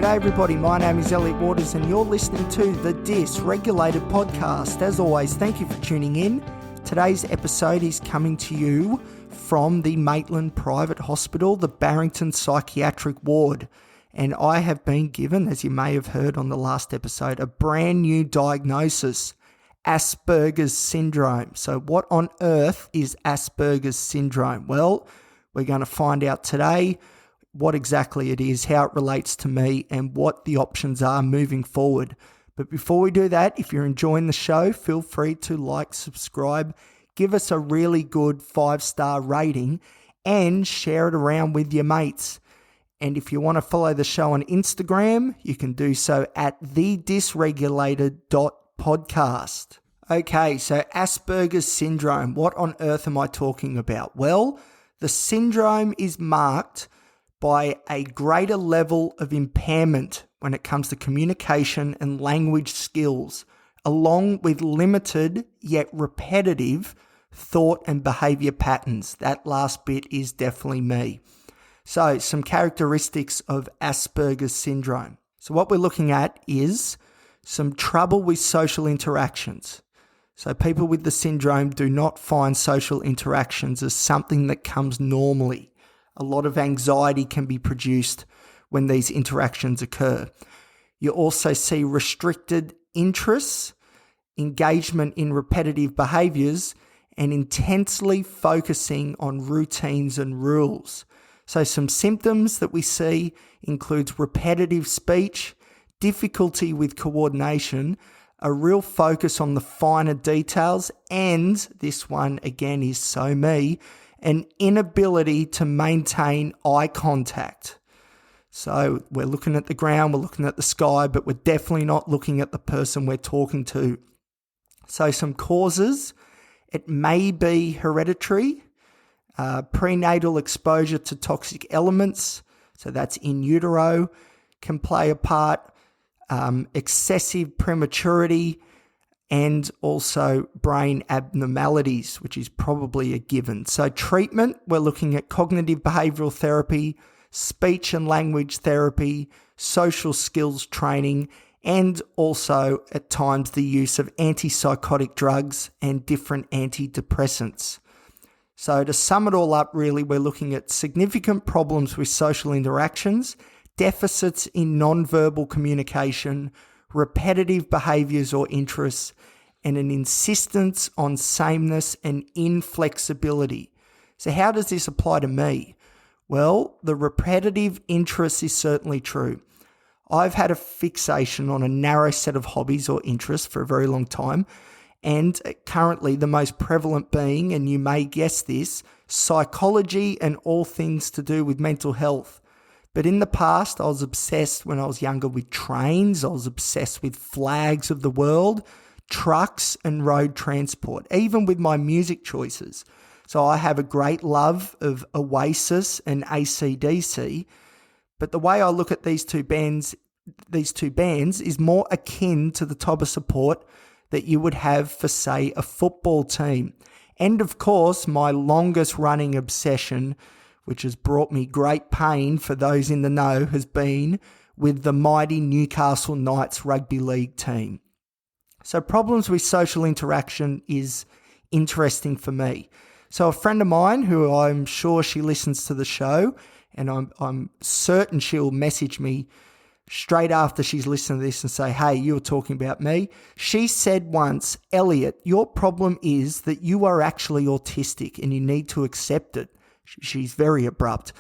G'day everybody, my name is Elliot Waters and you're listening to the Dysregulated podcast. As always, thank you for tuning in. Today's episode is coming to you from the Maitland Private Hospital, the Barrington Psychiatric Ward. And I have been given, as you may have heard on the last episode, a brand new diagnosis, Aspergers Syndrome. So what on earth is Aspergers Syndrome? Well, we're going to find out today what exactly it is, how it relates to me, and what the options are moving forward. But before we do that, if you're enjoying the show, feel free to like, subscribe, give us a really good 5-star rating, and share it around with your mates. And if you want to follow the show on Instagram, you can do so at thedysregulated.podcast. Okay, so Asperger's Syndrome, what on earth am I talking about? Well, the syndrome is marked by a greater level of impairment when it comes to communication and language skills, along with limited yet repetitive thought and behavior patterns. That last bit is definitely me. So some characteristics of Asperger's syndrome. So what we're looking at is some trouble with social interactions. So people with the syndrome do not find social interactions as something that comes normally. A lot of anxiety can be produced when these interactions occur. You also see restricted interests, engagement in repetitive behaviours, and intensely focusing on routines and rules. So some symptoms that we see includes repetitive speech, difficulty with coordination, a real focus on the finer details, and this one again is so me, an inability to maintain eye contact. So we're looking at the ground, we're looking at the sky, but we're definitely not looking at the person we're talking to. So some causes, it may be hereditary, prenatal exposure to toxic elements, so that's in utero, can play a part, excessive prematurity, and also brain abnormalities, which is probably a given. So treatment, we're looking at cognitive behavioural therapy, speech and language therapy, social skills training, and also at times the use of antipsychotic drugs and different antidepressants. So to sum it all up, really, we're looking at significant problems with social interactions, deficits in non-verbal communication, repetitive behaviours or interests, and an insistence on sameness and inflexibility. So how does this apply to me? Well, the repetitive interest is certainly true. I've had a fixation on a narrow set of hobbies or interests for a very long time, and currently the most prevalent being, and you may guess this, psychology and all things to do with mental health. But in the past, I was obsessed when I was younger with trains. I was obsessed with flags of the world, trucks and road transport, even with my music choices. So I have a great love of Oasis and AC/DC. But the way I look at these two bands is more akin to the type of support that you would have for, say, a football team. And of course, my longest running obsession, which has brought me great pain for those in the know, has been with the mighty Newcastle Knights rugby league team. So problems with social interaction is interesting for me. So a friend of mine, who I'm sure she listens to the show, and I'm certain she'll message me straight after she's listened to this and say, hey, you were talking about me. She said once, Elliot, your problem is that you are actually autistic and you need to accept it. She's very abrupt.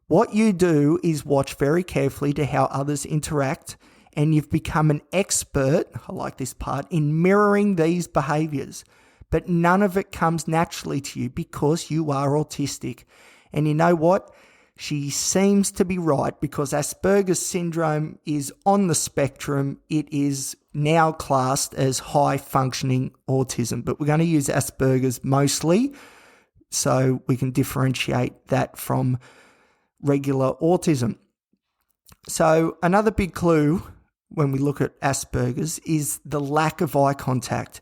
What you do is watch very carefully to how others interact, and you've become an expert, I like this part, in mirroring these behaviours. But none of it comes naturally to you because you are autistic. And you know what? She seems to be right, because Asperger's syndrome is on the spectrum. It is now classed as high-functioning autism, but we're going to use Asperger's mostly so we can differentiate that from regular autism. So another big clue when we look at Asperger's is the lack of eye contact.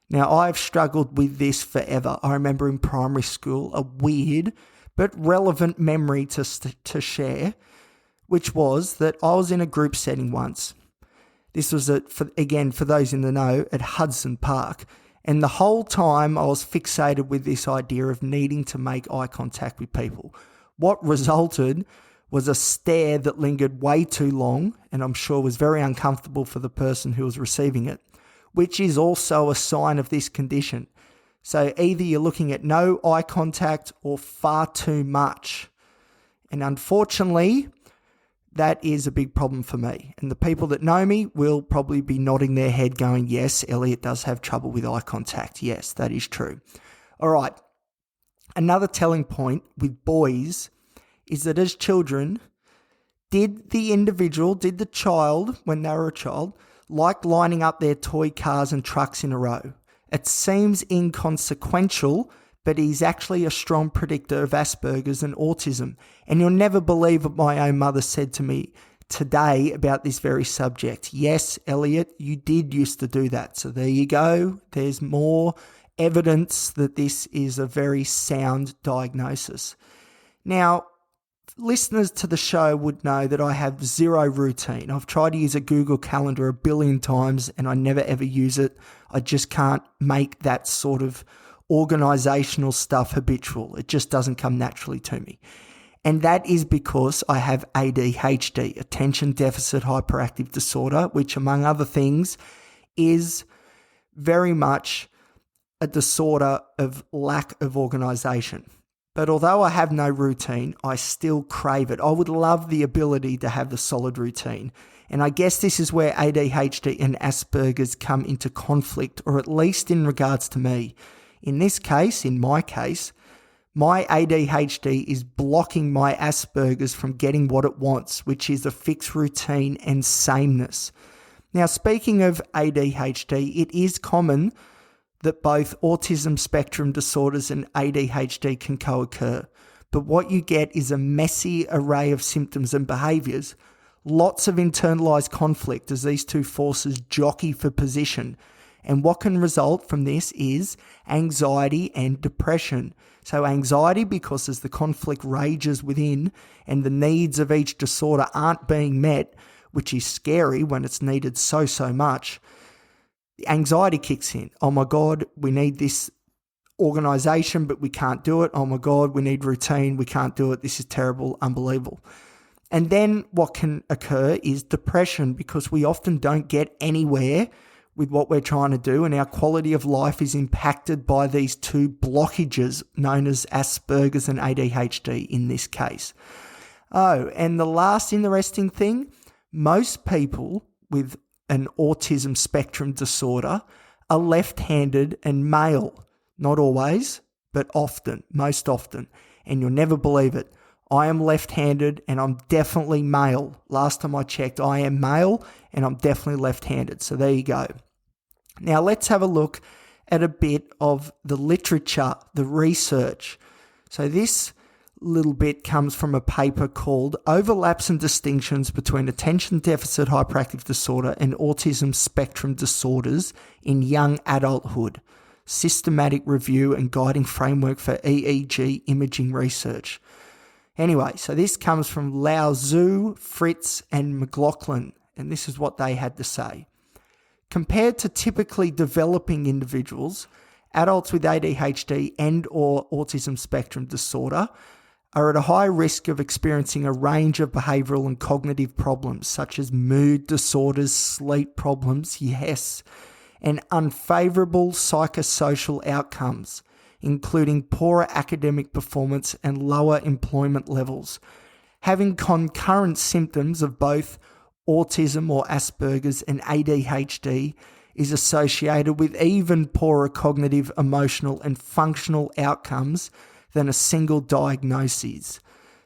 Now, I've struggled with this forever. I remember in primary school, a weird but relevant memory to share which was that I was in a group setting once. This was, for those in the know, at Hudson Park. And the whole time I was fixated with this idea of needing to make eye contact with people. What resulted was a stare that lingered way too long, and I'm sure was very uncomfortable for the person who was receiving it, which is also a sign of this condition. So either you're looking at no eye contact or far too much. And unfortunately, that is a big problem for me. And the people that know me will probably be nodding their head going, yes, Elliot does have trouble with eye contact. Yes, that is true. All right. Another telling point with boys is that as children, did the child, when they were a child, like lining up their toy cars and trucks in a row? It seems inconsequential, but he's actually a strong predictor of Asperger's and autism. And you'll never believe what my own mother said to me today about this very subject. Yes, Elliot, you did used to do that. So there you go. There's more evidence that this is a very sound diagnosis. Now, listeners to the show would know that I have zero routine. I've tried to use a Google Calendar a billion times and I never ever use it. I just can't make that sort of organizational stuff habitual. It just doesn't come naturally to me. And that is because I have ADHD, Attention Deficit Hyperactive Disorder, which among other things is very much a disorder of lack of organization. But although I have no routine, I still crave it. I would love the ability to have the solid routine. And I guess this is where ADHD and Asperger's come into conflict, or at least in regards to me. In my case, my ADHD is blocking my Asperger's from getting what it wants, which is a fixed routine and sameness. Now, speaking of ADHD, it is common that both autism spectrum disorders and ADHD can co-occur. But what you get is a messy array of symptoms and behaviours, lots of internalised conflict as these two forces jockey for position. And what can result from this is anxiety and depression. So anxiety because as the conflict rages within and the needs of each disorder aren't being met, which is scary when it's needed so much, the anxiety kicks in. Oh my God, we need this organisation, but we can't do it. Oh my God, we need routine. We can't do it. This is terrible, unbelievable. And then what can occur is depression because we often don't get anywhere with what we're trying to do, and our quality of life is impacted by these two blockages known as Asperger's and ADHD in this case. Oh, and the last interesting thing, most people with an autism spectrum disorder are left-handed and male. Not always, but often, most often. And you'll never believe it. I am left-handed and I'm definitely male. Last time I checked, I am male and I'm definitely left-handed. So there you go. Now let's have a look at a bit of the literature, the research. So this little bit comes from a paper called Overlaps and Distinctions Between Attention Deficit Hyperactive Disorder and Autism Spectrum Disorders in Young Adulthood, Systematic Review and Guiding Framework for EEG Imaging Research. Anyway, so this comes from Lao Zhu, Fritz and McLaughlin, and this is what they had to say. Compared to typically developing individuals, adults with ADHD and or autism spectrum disorder are at a high risk of experiencing a range of behavioural and cognitive problems such as mood disorders, sleep problems, yes, and unfavourable psychosocial outcomes, including poorer academic performance and lower employment levels. Having concurrent symptoms of both autism or Asperger's and ADHD is associated with even poorer cognitive, emotional and functional outcomes than a single diagnosis.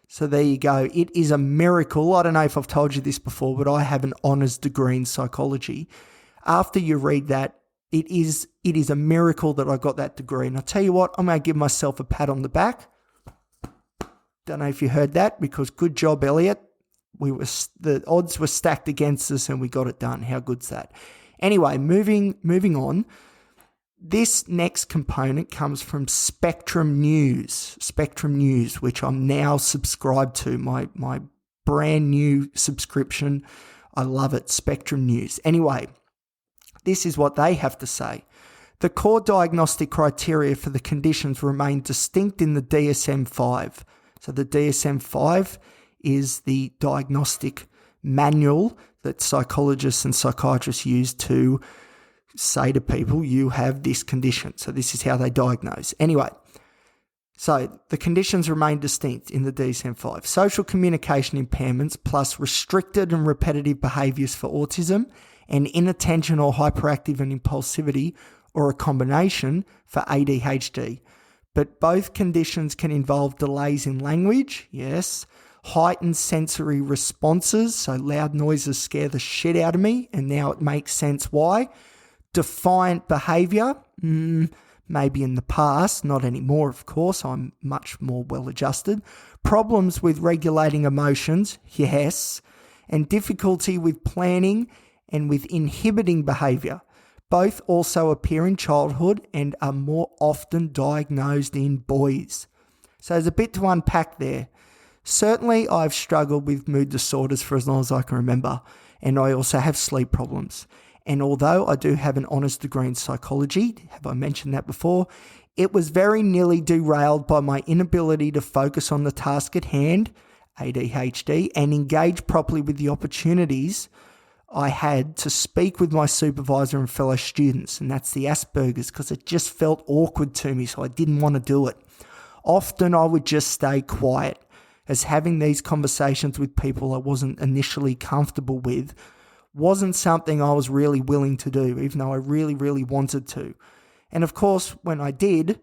So there you go. It is a miracle. I don't know if I've told you this before, but I have an honours degree in psychology. After you read that, it is a miracle that I got that degree. And I'll tell you what, I'm going to give myself a pat on the back. Don't know if you heard that, because good job, Elliot. The odds were stacked against us and we got it done. How good's that? Anyway, moving on. This next component comes from Spectrum News, which I'm now subscribed to. My brand new subscription. I love it, Spectrum News. Anyway, this is what they have to say. The core diagnostic criteria for the conditions remain distinct in the DSM-5. So the DSM-5 is the diagnostic manual that psychologists and psychiatrists use to say to people, you have this condition. So this is how they diagnose. Anyway, so the conditions remain distinct in the DSM-5. Social communication impairments plus restricted and repetitive behaviours for autism and inattention or hyperactive and impulsivity or a combination for ADHD. But both conditions can involve delays in language, yes, heightened sensory responses, so loud noises scare the shit out of me, and now it makes sense why. Defiant behaviour, maybe in the past, not anymore, of course, I'm much more well adjusted. Problems with regulating emotions, yes, and difficulty with planning and with inhibiting behaviour. Both also appear in childhood and are more often diagnosed in boys. So there's a bit to unpack there. Certainly, I've struggled with mood disorders for as long as I can remember, and I also have sleep problems. And although I do have an honours degree in psychology, have I mentioned that before, it was very nearly derailed by my inability to focus on the task at hand, ADHD, and engage properly with the opportunities I had to speak with my supervisor and fellow students, and that's the Aspergers, because it just felt awkward to me, so I didn't want to do it. Often I would just stay quiet, as having these conversations with people I wasn't initially comfortable with wasn't something I was really willing to do, even though I really, really wanted to. And of course, when I did,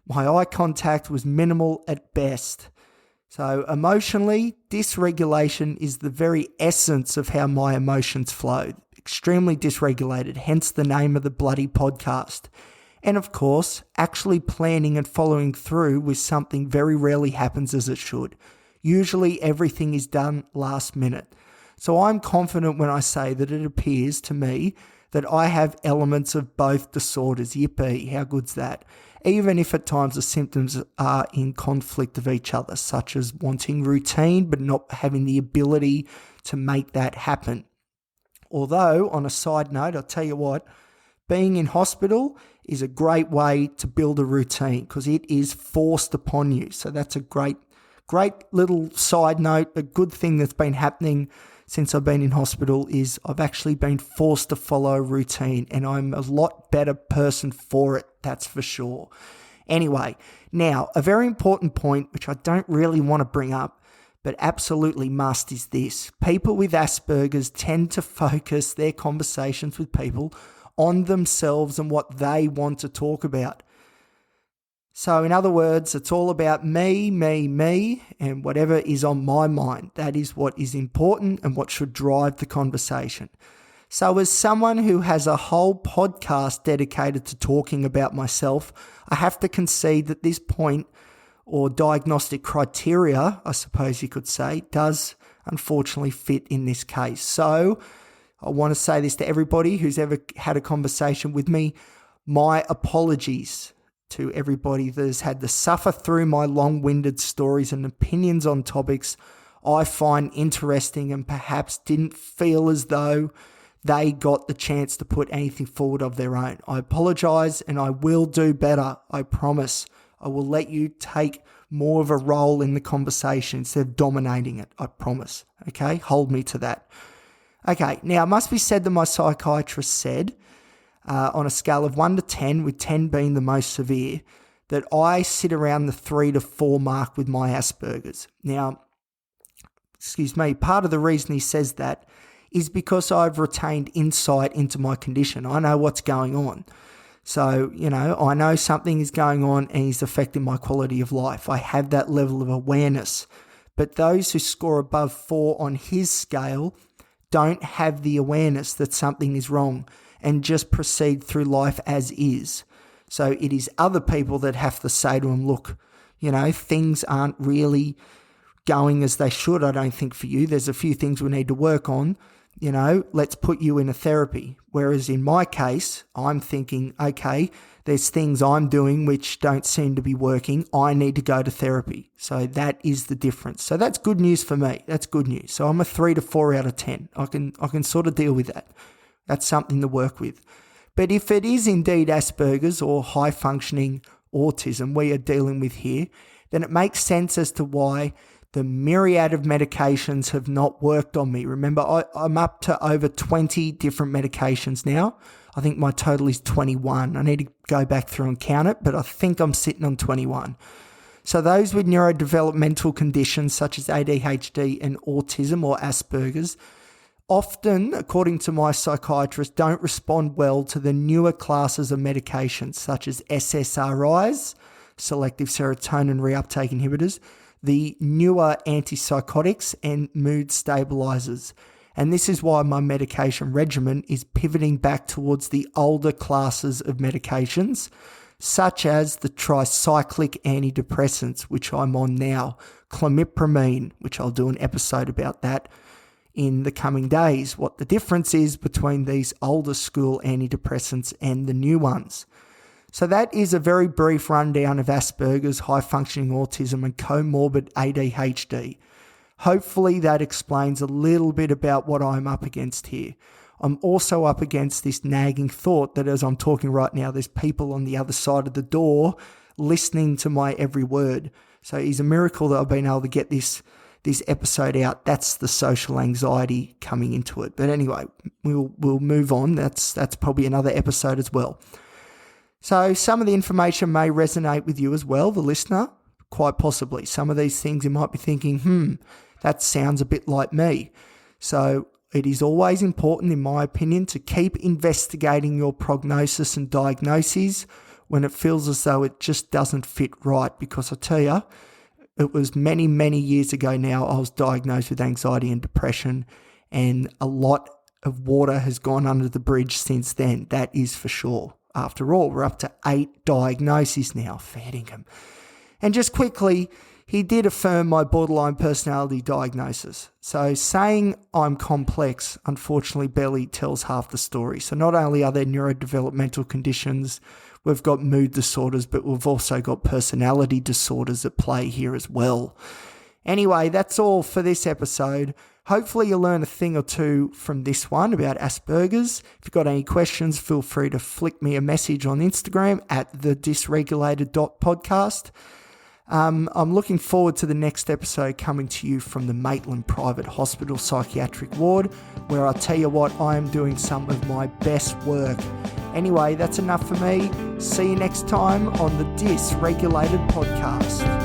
my eye contact was minimal at best. So emotionally, dysregulation is the very essence of how my emotions flow. Extremely dysregulated, hence the name of the bloody podcast. And of course, actually planning and following through with something very rarely happens as it should. Usually everything is done last minute. So I'm confident when I say that it appears to me that I have elements of both disorders. Yippee, how good's that? Even if at times the symptoms are in conflict of each other, such as wanting routine but not having the ability to make that happen. Although, on a side note, I'll tell you what, being in hospital is a great way to build a routine because it is forced upon you. So that's a great little side note. A good thing that's been happening since I've been in hospital is I've actually been forced to follow a routine, and I'm a lot better person for it, that's for sure. Anyway, now a very important point, which I don't really want to bring up, but absolutely must, is this. People with Asperger's tend to focus their conversations with people on themselves and what they want to talk about. So in other words, it's all about me, and whatever is on my mind. That is what is important and what should drive the conversation. So as someone who has a whole podcast dedicated to talking about myself, I have to concede that this point, or diagnostic criteria, I suppose you could say, does unfortunately fit in this case. So I want to say this to everybody who's ever had a conversation with me. My apologies to everybody that has had to suffer through my long-winded stories and opinions on topics I find interesting and perhaps didn't feel as though they got the chance to put anything forward of their own. I apologise, and I will do better, I promise. I will let you take more of a role in the conversation instead of dominating it, I promise. Okay, hold me to that. Okay, now it must be said that my psychiatrist said, on a scale of 1 to 10, with 10 being the most severe, that I sit around the 3 to 4 mark with my Asperger's. Now, part of the reason he says that is because I've retained insight into my condition. I know what's going on. So, I know something is going on and is affecting my quality of life. I have that level of awareness. But those who score above 4 on his scale don't have the awareness that something is wrong and just proceed through life as is. So it is other people that have to say to him, look, things aren't really going as they should, I don't think, for you. There's a few things we need to work on. let's put you in a therapy. Whereas in my case, I'm thinking, okay, there's things I'm doing which don't seem to be working. I need to go to therapy. So that is the difference. So that's good news for me. That's good news. So I'm a 3 to 4 out of 10. I can sort of deal with that. That's something to work with. But if it is indeed Asperger's or high functioning autism we are dealing with here, then it makes sense as to why the myriad of medications have not worked on me. Remember, I'm up to over 20 different medications now. I think my total is 21. I need to go back through and count it, but I think I'm sitting on 21. So those with neurodevelopmental conditions such as ADHD and autism or Asperger's often, according to my psychiatrist, don't respond well to the newer classes of medications such as SSRIs, selective serotonin reuptake inhibitors, the newer antipsychotics and mood stabilizers. And this is why my medication regimen is pivoting back towards the older classes of medications, such as the tricyclic antidepressants, which I'm on now, clomipramine, which I'll do an episode about that in the coming days, what the difference is between these older school antidepressants and the new ones. So that is a very brief rundown of Asperger's, high-functioning autism and comorbid ADHD. Hopefully that explains a little bit about what I'm up against here. I'm also up against this nagging thought that as I'm talking right now, there's people on the other side of the door listening to my every word. So it's a miracle that I've been able to get this episode out. That's the social anxiety coming into it. But anyway, we'll move on. That's probably another episode as well. So some of the information may resonate with you as well, the listener, quite possibly. Some of these things you might be thinking, that sounds a bit like me. So it is always important, in my opinion, to keep investigating your prognosis and diagnoses when it feels as though it just doesn't fit right. Because I tell you, it was many, many years ago now, I was diagnosed with anxiety and depression, and a lot of water has gone under the bridge since then. That is for sure. After all, we're up to 8 diagnoses now, feeding him. And just quickly, he did affirm my borderline personality diagnosis. So saying I'm complex, unfortunately, barely tells half the story. So not only are there neurodevelopmental conditions, we've got mood disorders, but we've also got personality disorders at play here as well. Anyway, that's all for this episode. Hopefully you'll learn a thing or two from this one about Asperger's. If you've got any questions, feel free to flick me a message on Instagram at the dysregulated.podcast. I'm looking forward to the next episode coming to you from the Maitland Private Hospital Psychiatric Ward, where I'll tell you what, I am doing some of my best work. Anyway, that's enough for me. See you next time on the Dysregulated podcast.